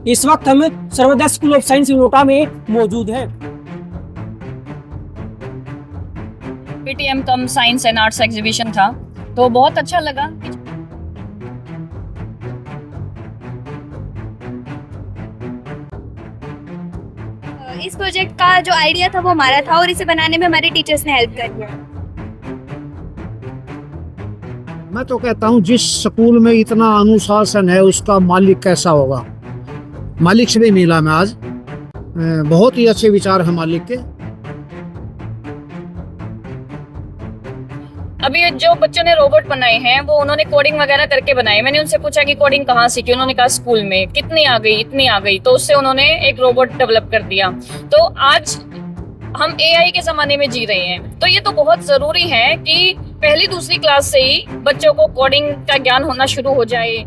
इस वक्त हम Sarvodaya school of science NOTA में मौजूद हैं। PTM come science and arts exhibition था, तो बहुत अच्छा लगा। इस प्रोजेक्ट का जो आइडिया था वो हमारा था और इसे बनाने में हमारे टीचर्स ने हेल्प करी है। मैं तो कहता हूँ जिस स्कूल में इतना अनुशासन है उसका मालिक कैसा होगा। मालिक से भी मिला मैं आज, बहुत ही अच्छे विचार है मालिक के। अभी जो बच्चों ने रोबोट बनाए हैं वो उन्होंने कोडिंग वगैरह करके बनाए। मैंने उनसे पूछा कि कोडिंग कहाँ सीखी, उन्होंने कहा स्कूल में। कितनी आ गई, इतनी आ गई, तो उससे उन्होंने एक रोबोट डेवलप कर दिया। तो आज हम एआई के जमाने में जी रहे हैं, तो ये तो बहुत जरूरी है कि पहली दूसरी क्लास से ही बच्चों को कोडिंग का ज्ञान होना शुरू हो जाए।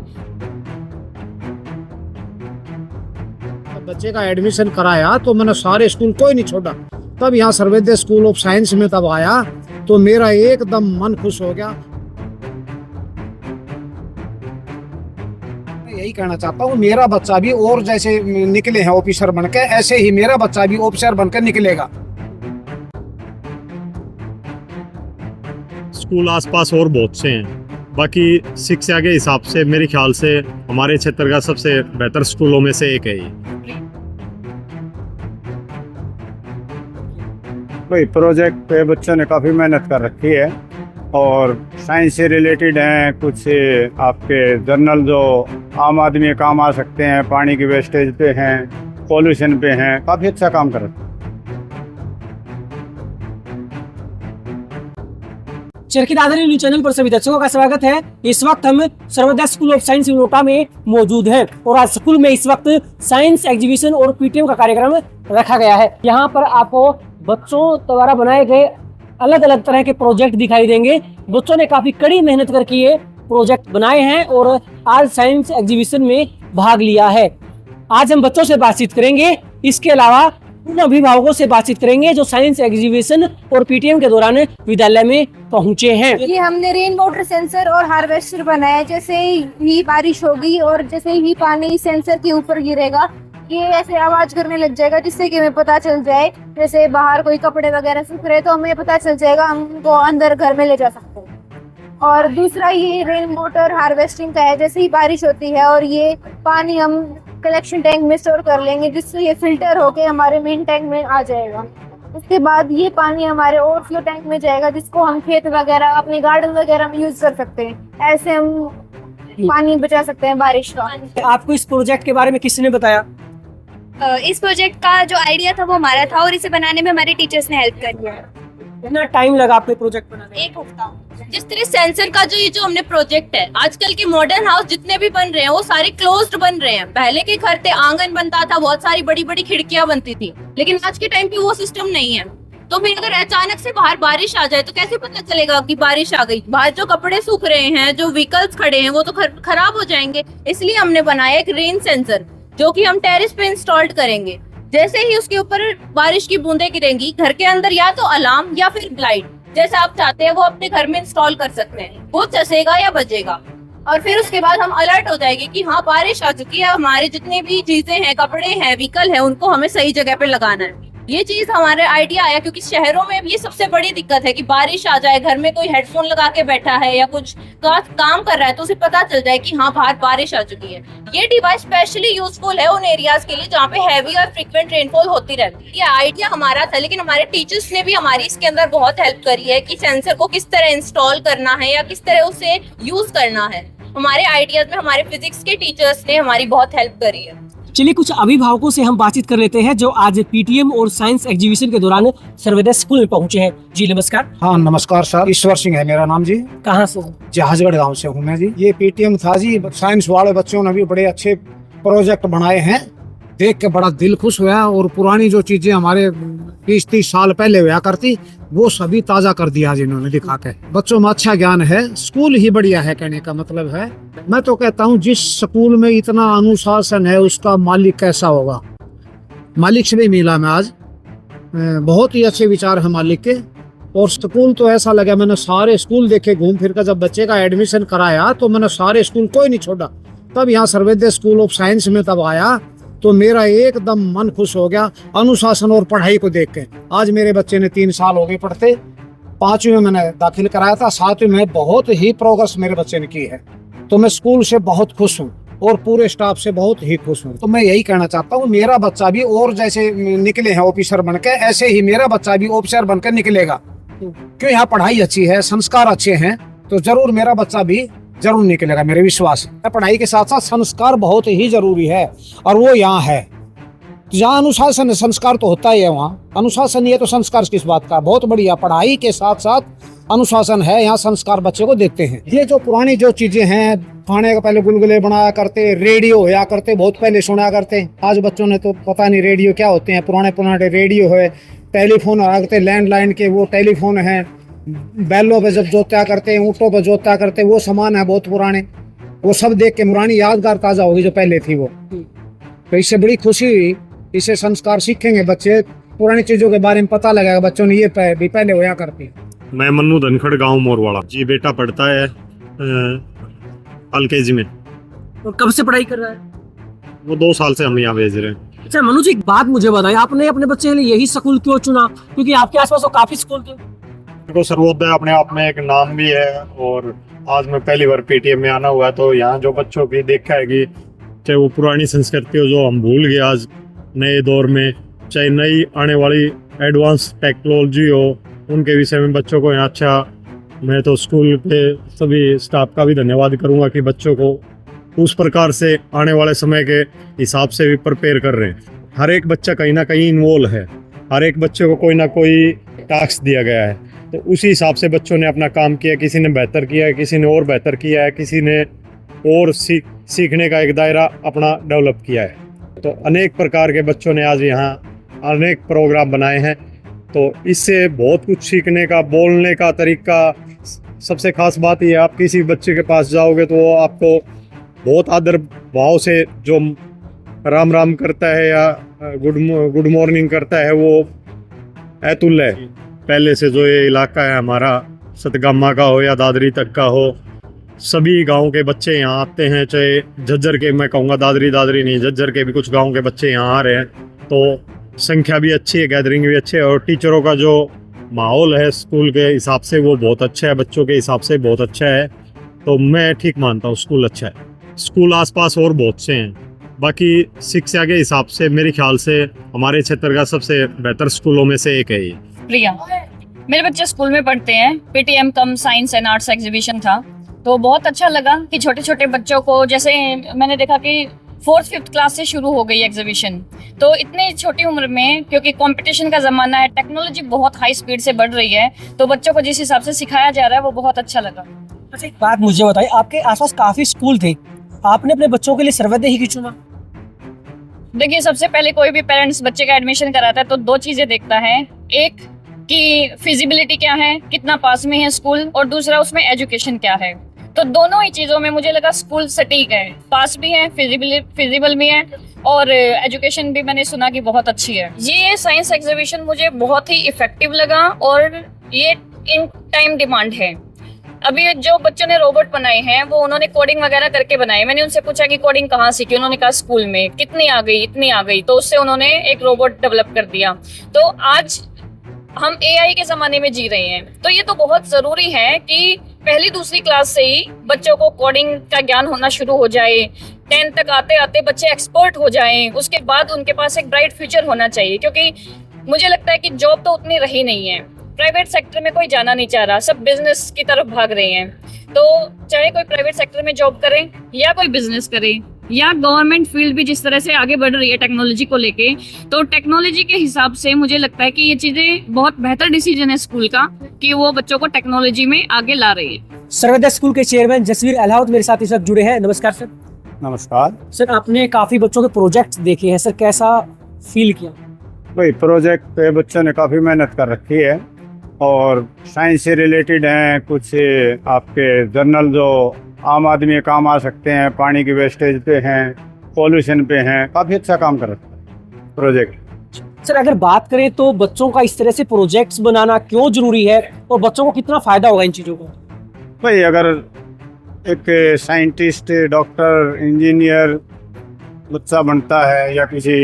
बच्चे का एडमिशन कराया तो मैंने सारे स्कूल कोई नहीं छोड़ा। तब यहाँ सर्वोदय स्कूल ऑफ साइंस में तब आया तो मेरा एकदम मन खुश हो गया। मैं यही कहना चाहता हूँ मेरा बच्चा भी और जैसे निकले हैं ऑफिसर बनके, ऐसे ही मेरा बच्चा भी ऑफिसर बनकर निकलेगा। स्कूल आसपास और बहुत से हैं। बाकी शिक्षा के हिसाब से मेरे ख्याल से हमारे क्षेत्र का सबसे बेहतर स्कूलों में से एक है ये। कोई प्रोजेक्ट पे बच्चों ने काफ़ी मेहनत कर रखी है और साइंस से रिलेटेड हैं। कुछ आपके जर्नल जो आम आदमी के काम आ सकते हैं, पानी की वेस्टेज पे हैं, पॉल्यूशन पे हैं, काफ़ी अच्छा काम कर रहे हैं। चरखी दादरी न्यूज चैनल पर सभी दर्शकों का स्वागत है। इस वक्त हम Sarvodaya school of science NOTA में मौजूद हैं और आज स्कूल में इस वक्त साइंस एग्जीबिशन और पीटीएम का कार्यक्रम रखा गया है। यहाँ पर आपको बच्चों द्वारा बनाए गए अलग अलग तरह के प्रोजेक्ट दिखाई देंगे। बच्चों ने काफी कड़ी मेहनत करके ये प्रोजेक्ट बनाए हैं और आज साइंस एग्जीबिशन में भाग लिया है। आज हम बच्चों से बातचीत करेंगे, इसके अलावा उन अभिभावकों से बातचीत करेंगे जो साइंस एग्जीबिशन और पीटीएम के दौरान विद्यालय में पहुंचे हैं। ये हमने रेन वाटर सेंसर और हार्वेस्टर बनाया है। जैसे ही बारिश होगी और जैसे ही पानी सेंसर के ऊपर गिरेगा ये ऐसे आवाज करने लग जाएगा, जिससे कि हमें पता चल जाए। जैसे बाहर कोई कपड़े वगैरह सूख रहे तो हमें पता चल जाएगा, हम उनको अंदर घर में ले जा सकते हैं। और दूसरा ये रेन वाटर हार्वेस्टिंग का है। जैसे ही बारिश होती है और ये पानी हम कलेक्शन टैंक में स्टोर कर लेंगे, जिससे ये फिल्टर होके हमारे मेन टैंक में आ जाएगा। उसके बाद ये पानी हमारे ओवरफ्लो टैंक में जाएगा, जिसको हम खेत वगैरह अपने गार्डन वगैरह में यूज कर सकते हैं। ऐसे हम पानी बचा सकते हैं बारिश का। आपको इस प्रोजेक्ट के बारे में किसने बताया? इस प्रोजेक्ट का जो आइडिया था वो हमारा था और इसे बनाने में हमारे टीचर्स ने हेल्प करी है। कितना टाइम लगा आपके प्रोजेक्ट बनाने में? 1 हफ्ता। जिस तरह सेंसर का जो ये जो हमने प्रोजेक्ट है, आजकल के मॉडर्न हाउस जितने भी बन रहे हैं वो सारे क्लोज्ड बन रहे हैं। पहले के घर थे, आंगन बनता था, बहुत सारी बड़ी बड़ी खिड़कियां बनती थी, लेकिन आज के टाइम पे वो सिस्टम नहीं है। तो फिर अगर अचानक से बाहर बारिश आ जाए तो कैसे पता चलेगा कि बारिश आ गई? बाहर जो कपड़े सूख रहे हैं, जो व्हीकल्स खड़े हैं, वो तो खराब हो जाएंगे। इसलिए हमने बनाया एक रेन सेंसर, जो कि हम टेरेस पे इंस्टॉल करेंगे। जैसे ही उसके ऊपर बारिश की बूंदें गिरेंगी, घर के अंदर या तो अलार्म या फिर लाइट, जैसा आप चाहते हैं वो अपने घर में इंस्टॉल कर सकते हैं। वो चसेगा या बजेगा और फिर उसके बाद हम अलर्ट हो जाएंगे कि हाँ बारिश आ चुकी है, हमारे जितने भी चीजें हैं, कपड़े हैं, व्हीकल है, उनको हमें सही जगह पे लगाना है। ये चीज हमारे आइडिया आया क्योंकि शहरों में ये सबसे बड़ी दिक्कत है कि बारिश आ जाए, घर में कोई हेडफोन लगा के बैठा है या कुछ काम कर रहा है तो उसे पता चल जाए कि हाँ बाहर बारिश आ चुकी है। ये डिवाइस स्पेशली यूजफुल है उन एरियाज के लिए जहाँ पे हैवी और फ्रीक्वेंट रेनफॉल होती रहती है। ये आइडिया हमारा था, लेकिन हमारे टीचर्स ने भी हमारी इसके अंदर बहुत हेल्प करी है कि सेंसर को किस तरह इंस्टॉल करना है या किस तरह उसे यूज करना है। हमारे आइडियाज में हमारे फिजिक्स के टीचर्स ने हमारी बहुत हेल्प करी है। चलिए कुछ अभिभावकों से हम बातचीत कर लेते हैं जो आज पीटीएम और साइंस एग्जीबिशन के दौरान सर्वोदय स्कूल में पहुंचे हैं। जी नमस्कार। हाँ नमस्कार सर, ईश्वर सिंह है मेरा नाम जी। कहाँ से? जहाजगढ़ गांव से हूँ मैं जी। ये पीटीएम था जी, साइंस वाले बच्चों ने भी बड़े अच्छे प्रोजेक्ट बनाए हैं, देख के बड़ा दिल खुश हुआ। और पुरानी जो चीजें हमारे 20-30 साल पहले हुआ करती वो सभी ताजा कर दिया जिन्होंने दिखा के। बच्चों में अच्छा ज्ञान है, स्कूल ही बढ़िया है कहने का मतलब है। मैं तो कहता हूँ जिस स्कूल में इतना अनुशासन है उसका मालिक कैसा होगा। मालिक से भी मिला मैं आज, बहुत ही अच्छे विचार है मालिक के। और स्कूल तो ऐसा लगा, मैंने सारे स्कूल देखे घूम फिर कर। जब बच्चे का एडमिशन कराया तो मैंने सारे स्कूल कोई नहीं छोड़ा। तब यहाँ सर्वोदय स्कूल ऑफ साइंस में तब आया तो मेरा एकदम मन खुश हो गया अनुशासन और पढ़ाई को देख के। आज मेरे बच्चे ने 3 साल हो गए पढ़ते, 5वीं में मैंने दाखिल कराया था, 7वीं में बहुत ही प्रोग्रेस मेरे बच्चे ने की है। तो मैं स्कूल से बहुत खुश हूँ और पूरे स्टाफ से बहुत ही खुश हूँ। तो मैं यही कहना चाहता हूँ मेरा बच्चा भी और जैसे निकले हैं ऑफिसर बनकर, ऐसे ही मेरा बच्चा भी ऑफिसर बनकर निकलेगा, क्यों यहाँ पढ़ाई अच्छी है, संस्कार अच्छे हैं, तो जरूर मेरा बच्चा भी जरूर निकलेगा, मेरे विश्वास है। पढ़ाई के साथ साथ संस्कार बहुत ही जरूरी है और वो यहाँ है। जहाँ अनुशासन है संस्कार तो होता ही है, वहाँ अनुशासन नहीं है तो संस्कार किस बात का। बहुत बढ़िया, पढ़ाई के साथ साथ अनुशासन है, यहाँ संस्कार बच्चे को देते हैं। ये जो पुरानी जो चीजें हैं, खाने का पहले गुलगुले बनाया करते, रेडियो होया करते, बहुत पहले सुना करते। आज बच्चों ने तो पता नहीं रेडियो क्या होते हैं। पुराने रेडियो है, टेलीफोन होया करते, लैंडलाइन के वो टेलीफोन है, बैलों पे जब जोता करते, ऊँटों पे जोता करते, वो सामान है बहुत पुराने। वो सब देख के पुरानी यादगार ताजा होगी जो पहले थी वो। तो इससे बड़ी खुशी हुई, इससे संस्कार सीखेंगे बच्चे, पुरानी चीजों के बारे में पता लगेगा बच्चों ने, ये भी पहले होया करती। मैं मन्नू धनखड़, गांव मोरवाड़ा जी। बेटा पढ़ता है LKG में। और कब से पढ़ाई कर रहा है? वो 2 साल से हम यहाँ भेज रहे हैं। अच्छा मनु जी, एक बात मुझे बताइए, आपने अपने बच्चे के लिए यही स्कूल क्यों चुना? क्योंकि आपके आसपास तो काफी स्कूल थे। देखो, सर्वोदय अपने आप में एक नाम भी है, और आज मैं पहली बार PTM में आना हुआ है, तो यहाँ जो बच्चों की देखा है कि चाहे वो पुरानी संस्कृति हो जो हम भूल गए आज नए दौर में, चाहे नई आने वाली एडवांस टेक्नोलॉजी हो, उनके विषय में बच्चों को यहाँ अच्छा। मैं तो स्कूल के सभी स्टाफ का भी धन्यवाद करूँगा कि बच्चों को उस प्रकार से आने वाले समय के हिसाब से भी प्रिपेयर कर रहे हैं। हर एक बच्चा कहीं ना कहीं इन्वॉल्व है, हर एक बच्चे को कोई ना कोई टास्क दिया गया है, तो उसी हिसाब से बच्चों ने अपना काम किया। किसी ने बेहतर किया है, किसी ने और बेहतर किया है, किसी ने और सीखने का एक दायरा अपना डेवलप किया है। तो अनेक प्रकार के बच्चों ने आज यहाँ अनेक प्रोग्राम बनाए हैं, तो इससे बहुत कुछ सीखने का, बोलने का तरीका। सबसे खास बात यह है, आप किसी बच्चे के पास जाओगे तो वो आपको बहुत आदर भाव से जो राम राम करता है या गुड मॉर्निंग करता है, वो अतुल्य है। पहले से जो ये इलाका है हमारा, सतगामा का हो या दादरी तक का हो, सभी गांव के बच्चे यहाँ आते हैं। चाहे झज्जर के, मैं कहूँगा दादरी नहीं, झज्जर के भी कुछ गांव के बच्चे यहाँ आ रहे हैं, तो संख्या भी अच्छी है, गैदरिंग भी अच्छी है, और टीचरों का जो माहौल है स्कूल के हिसाब से वो बहुत अच्छा है, बच्चों के हिसाब से बहुत अच्छा है। तो मैं ठीक मानता हूँ स्कूल अच्छा है। स्कूल आसपास और बहुत से हैं, बाकी शिक्षा के हिसाब से मेरे ख्याल से हमारे क्षेत्र का सबसे बेहतर स्कूलों में से एक है ये। प्रिया, मेरे बच्चे स्कूल में पढ़ते हैं, PTM come science and arts exhibition था, तो बहुत अच्छा लगा कि छोटे छोटे बच्चों को, जैसे मैंने देखा कि 4th-5th क्लास से शुरू हो गई एग्जीबिशन, तो इतनी छोटी उम्र में, क्योंकि कंपटीशन का ज़माना है, टेक्नोलॉजी बहुत हाई स्पीड से बढ़ रही है, तो बच्चों को जिस हिसाब से सिखाया जा रहा है वो बहुत अच्छा लगा। अच्छा एक बात मुझे बताइए, आपके आसपास काफी स्कूल थे, आपने अपने बच्चों के लिए सर्वोदय ही क्यों चुना? देखिए, सबसे पहले कोई भी पेरेंट्स बच्चे का एडमिशन कराता है तो 2 चीज़ें देखता है, एक कि फिजिबिलिटी क्या है, कितना पास में है स्कूल, और दूसरा उसमें एजुकेशन क्या है। तो दोनों ही चीज़ों में मुझे लगा स्कूल सटीक है, पास भी है, फिजिबल भी है, और एजुकेशन भी मैंने सुना कि बहुत अच्छी है। ये साइंस एग्जीबिशन मुझे बहुत ही इफेक्टिव लगा, और ये इन टाइम डिमांड है। अभी जो बच्चों ने रोबोट बनाए हैं वो उन्होंने कोडिंग वगैरह करके बनाए। मैंने उनसे पूछा कि कोडिंग कहाँ सीखी, उन्होंने कहा स्कूल में। कितनी आ गई, इतनी आ गई, तो उससे उन्होंने एक रोबोट डेवलप कर दिया। तो आज हम AI के ज़माने में जी रहे हैं, तो ये तो बहुत ज़रूरी है कि पहली दूसरी क्लास से ही बच्चों को कोडिंग का ज्ञान होना शुरू हो जाए, 10th तक आते आते बच्चे एक्सपर्ट हो जाएं, उसके बाद उनके पास एक ब्राइट फ्यूचर होना चाहिए। क्योंकि मुझे लगता है कि जॉब तो उतनी रही नहीं है, प्राइवेट सेक्टर में कोई जाना नहीं चाह रहा, सब बिजनेस की तरफ भाग रहे हैं। तो चाहे कोई प्राइवेट सेक्टर में जॉब करे या कोई बिजनेस करे, या गवर्नमेंट फील्ड भी जिस तरह से आगे बढ़ रही है टेक्नोलॉजी को लेके, तो टेक्नोलॉजी के हिसाब से मुझे लगता है कि ये चीजें बहुत बेहतर डिसीजन है स्कूल का कि वो बच्चों को टेक्नोलॉजी में आगे ला रही है। सर्वोदय स्कूल के चेयरमैन जसवीर अलाउद्दीन मेरे साथ इस वक्त जुड़े हैं। नमस्कार सर। नमस्कार सर, आपने काफी बच्चों के प्रोजेक्ट्स देखे हैं, सर कैसा फील किया? भाई, प्रोजेक्ट पे बच्चों ने काफ़ी मेहनत कर रखी है, और साइंस से रिलेटेड हैं, कुछ आपके जर्नल जो आम आदमी के काम आ सकते हैं, पानी की वेस्टेज पे हैं, पॉल्यूशन पे हैं, काफ़ी अच्छा काम कर रखा है प्रोजेक्ट। सर अगर बात करें तो बच्चों का इस तरह से प्रोजेक्ट्स बनाना क्यों जरूरी है, और बच्चों को कितना फायदा होगा इन चीज़ों को? भाई, अगर एक साइंटिस्ट, डॉक्टर, इंजीनियर बच्चा बनता है या किसी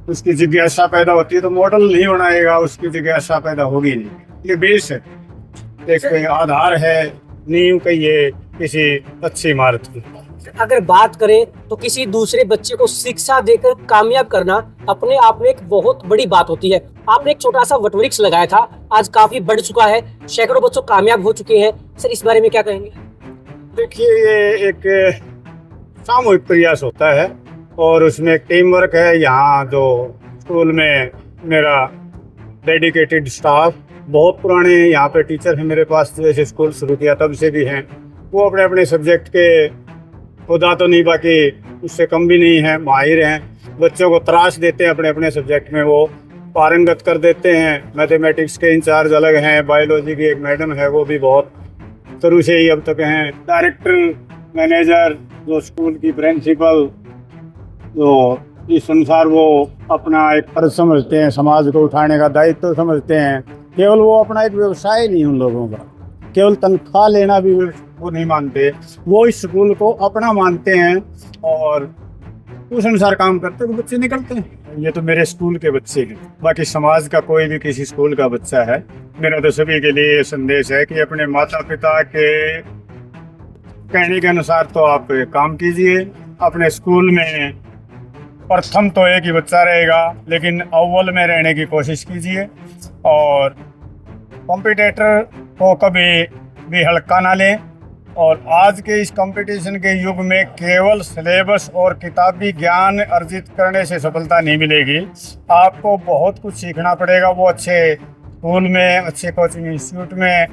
उसकी जिज्ञासा पैदा होती है तो मॉडल नहीं बनाएगा, उसकी जिज्ञासा पैदा होगी नहीं। ये बेस है, एक आधार है, नींव कहिए किसी अच्छी इमारत की। अगर बात करें तो किसी दूसरे बच्चे को शिक्षा देकर कामयाब करना अपने आप में एक बहुत बड़ी बात होती है। आपने एक छोटा सा वटवृक्ष लगाया था, आज काफी बढ़ चुका है, सैकड़ों बच्चों कामयाब हो चुके हैं। सर, इस बारे में क्या कहेंगे? देखिए, ये एक सामूहिक प्रयास होता है और उसमें एक टीम वर्क है। यहाँ जो स्कूल में मेरा डेडिकेटेड स्टाफ, बहुत पुराने यहाँ पे टीचर हैं मेरे पास, जैसे स्कूल शुरू किया तब से भी हैं, वो अपने अपने सब्जेक्ट के खुदा तो नहीं, बाकी उससे कम भी नहीं है, माहिर हैं। बच्चों को तराश देते हैं अपने अपने सब्जेक्ट में, वो पारंगत कर देते हैं। मैथमेटिक्स के इंचार्ज अलग हैं, बायोलॉजी की एक मैडम है, वो भी बहुत शुरू से ही अब तक हैं। डायरेक्टर, मैनेजर, जो स्कूल की प्रिंसिपल, जो इस अनुसार वो अपना एक फर्ज समझते हैं, समाज को उठाने का दायित्व समझते हैं। केवल वो अपना एक व्यवसाय नहीं उन लोगों का, केवल तनख्वाह लेना भी वो नहीं मानते, वो इस स्कूल को अपना मानते हैं और उस अनुसार काम करते हुए बच्चे निकलते हैं। ये तो मेरे स्कूल के बच्चे हैं, बाकी समाज का कोई भी किसी स्कूल का बच्चा है, मेरा तो सभी के लिए संदेश है कि अपने माता पिता के कहने के अनुसार तो आप काम कीजिए। अपने स्कूल में प्रथम तो एक ही बच्चा रहेगा, लेकिन अव्वल में रहने की कोशिश कीजिए और कॉम्पिटिटर को कभी भी हल्का ना लें। और आज के इस कंपटीशन के युग में केवल सिलेबस और किताबी ज्ञान अर्जित करने से सफलता नहीं मिलेगी, आपको बहुत कुछ सीखना पड़ेगा। वो अच्छे स्कूल में, अच्छे कोचिंग इंस्टीट्यूट में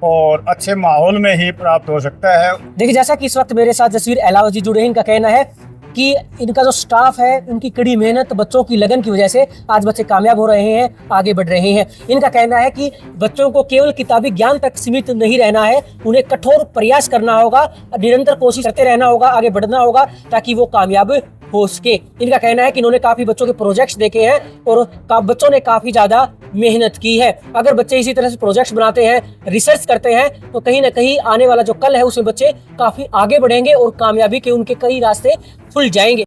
और अच्छे माहौल में ही प्राप्त हो सकता है। देखिए, जैसा कि इस वक्त मेरे साथ जसवीर अहलावत जी जुड़े हैं, इनका कहना है कि इनका जो स्टाफ है, उनकी कड़ी मेहनत, बच्चों की लगन की वजह से आज बच्चे कामयाब हो रहे हैं, आगे बढ़ रहे हैं। इनका कहना है कि बच्चों को केवल किताबी ज्ञान तक सीमित नहीं रहना है, उन्हें कठोर प्रयास करना होगा, निरंतर कोशिश करते रहना होगा, आगे बढ़ना होगा ताकि वो कामयाब हो सके। इनका कहना है कि इन्होंने काफी बच्चों के प्रोजेक्ट्स देखे हैं और बच्चों ने काफी ज्यादा मेहनत की है। अगर बच्चे इसी तरह से प्रोजेक्ट्स बनाते हैं, रिसर्च करते हैं, तो कहीं ना कहीं आने वाला जो कल है उसमें बच्चे काफी आगे बढ़ेंगे और कामयाबी के उनके कई रास्ते खुल जाएंगे।